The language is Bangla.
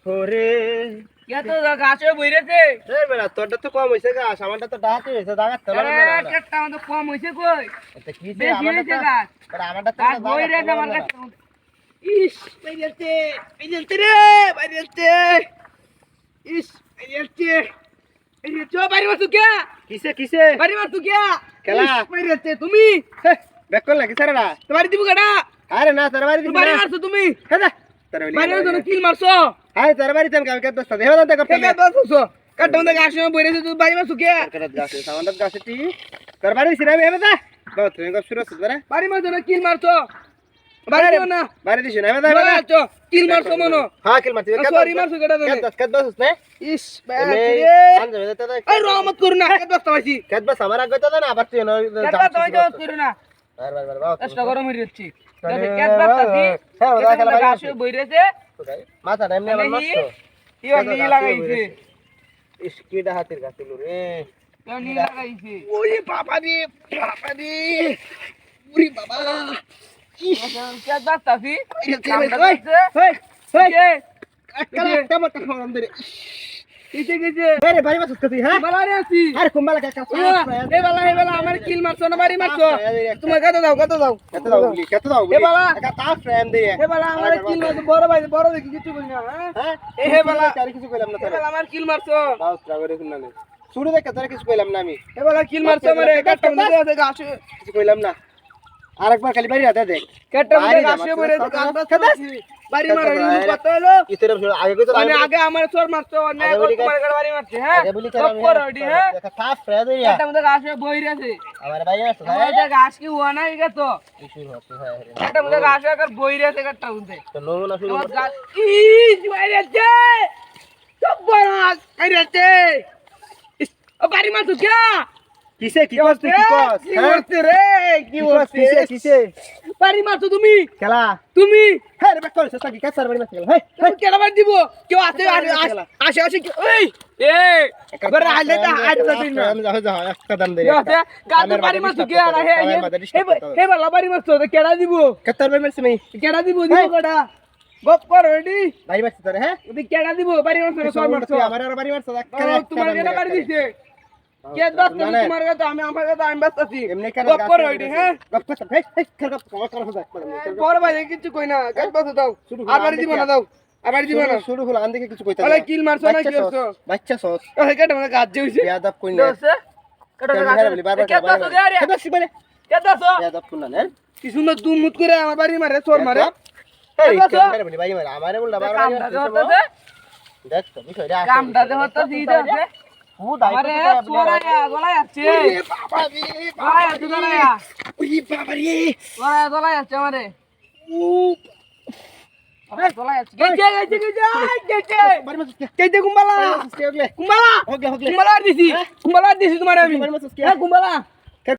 ওরে কে তো গাছে বইরেছে এই বেটা তোরটা তো কম হইছে গাছ আমারটা তো ডাহাতে হইছে দাগাত তো আরে কেটটা আমাদের কম হইছে কই এটা কি যে বেশি আমারটা হইছে গাছ তো আমারটা তো গাছ বইরেছে আমার কাছে ইস বাইরেতে রে বাইরেতে ইস বাইরেতে এই চো বাড়ি মারছু কে কিসে কিসে বাড়ি মারছু কে খেলা। বাইরেতে তুমি ব্যাক কর লাগি সারা তোমার দিব গাড়া আরে না তোর বাড়ি বাড়ি মারছু তুমি হেদা তোর বাড়ি মারছু কিল মারছো আরে তোর বাড়ি তেম কাম করতে দেহ দাও করতে কে বাসছো কাটন দে গাছে বইরেছে তুই বাড়ি মারছু কে কাটা গাছে সামান্ডা গাছে টি তোর বাড়ি সিরামি হবে দা বাবা তুমি কব শুরু করছ রে বাড়ি মারছো না কিল মারছো বাড়ি দিও না বাড়ি দিছ না হবে দা বাড়ি মারছো কিল মারছো মনো হ্যাঁ কিল মারছি সরি মারছো কেডা দেনে কত বাস না ইস এমে বাড়ি আন যাবে দাদা এই রহমত করু না কত বস্তা পাইছি কত বাস আমার আগে তো না আবার তুই না কেডা তুমি তো করু না বার বার বার বাবা চেষ্টা করো মরি যাচ্ছি তাহলে কেত বাতাছি হ্যাঁ ওরা খেলা বাড়ি গাছে বইরেছে মাথা এমনি আমার নষ্ট ইও নি লাগাইছে ইসকিটা হাতের কাছে রে ইও নি লাগাইছে ওরে বাবা রে উরি বাবা কেত বাতাছি একটা মত খাওয়াম দে কিছে কিছে আরে বাড়ি মাছ কতি হ্যাঁ বালারে আছি আরে কুম্বালা কাকা এ বালা আমার কিল মারছো না বাড়ি মারছো তোমার কত দাও কত দাও বলি কত দাও বলি এ বাবা একটা তা ফ্রেম দে হে বালা আমার কিল মারছো বড় দেখি কিছু বলি না হ্যাঁ এ হে বালা আর কিছু কইলাম না হে তোরে বালা আমার কিল মারছো দাও ট্রাগরে শুননা নে শুরু দেখে তোরে কিছু কইলাম না আমি হে বালা কিল মারছো আমারে কাটটা মধ্যে আছে গাছ কিছু কইলাম না আরেকবার খালি বাড়ি হাতে দেখ কাটটা মধ্যে গাছে পড়ে গাছ বাড়ি মারা কত হলো ইতরে আগে কই তো মানে আগে আমার চোর মারছো না তোমার কাছে বাড়ি মারছে হ্যাঁ আগে বলি সব করো এডি হ্যাঁ একটা তা ফ্রেম দে কাটটা মধ্যে গাছে বই রেছে আমার ভাই আছে আমার এটা গাছ কি হুয়া না ইগে তো কিছু হচ্ছে হয় কাটটা মধ্যে গাছে কার বই রেছে কাটটা মধ্যে তো নমুনা শুরু আমার গাছ ইস বাইরেছে সব বড় বাইরেছে ও বাড়ি মারছো কে কিসে কি করছ তুই কি করছ কি করতে রে কি করতে কিসে কিসে বাড়ি মারছো তুমি খেলা তুমি হ্যাঁ রে কল সস্তা কি কাছার বাড়ি মাছ খেলা হেই তুমি কেডা বাড়ি দিব কেউ আসে আসে আসে এই এই একবার আইলে তা আইতে দিন না আমি যাও যাও একটা দাম দে কি আছে গাছ বাড়ি মারছো কে আর হে হে বালা বাড়ি মারছো তো কেডা দিব কাছার বাড়ি মাছ নাই কেডা দিব দিব কেডা গপ কর রেডি বাড়ি মাছ তোরে হ্যাঁ তুমি কেডা দিব বাড়ি মারছো না সব মারছো আমার আর বাড়ি মাছ তোমার কেডা বাড়ি দিছে কে দস্ত তোমার কাছে আমি আমার কাছে আমি ব্যস্ত আছি এমনি কেন গপ কর রেডি হ্যাঁ গপ কর হেই হেই খেল গপ কর কর হদা বড় ভাই কিছু কই না গাছ বাস দাও আর বাড়ি দিব না দাও আর বাড়ি দিব না শুরু হলো আন্দিকে কিছু কইতা ওলে কিল মারছো না কি করছো বাচ্চা সস ওই কেডা মানে গাছ জইছে বেয়াদব কই না দোস্ত কেডা গাছ কে দস্ত দে আরে কেদা সিবারে কে দস্ত বেয়াদব কই না হ্যাঁ কি সুন্দর দুম মুত করে আমার বাড়ি মারে চোর মারে এই কেন বলি ভাই মারে আমারে বললা বাবা দেখ তো বিষয় রে কামটা দে হতো দিতে আছে ও দাই আরে চোরায়া গলায় আছে বাবা রে গলায় আছে গলায়া ওই বাবা রে গলায় আছে আমারে ও গলায় আছে গেছে বাড়ি মাছ কেটে কুম্বালা কে হগলে কুম্বালা হগলে কুম্বালা দিছি তোমারে আমি বাড়ি মাছ কে কুম্বালা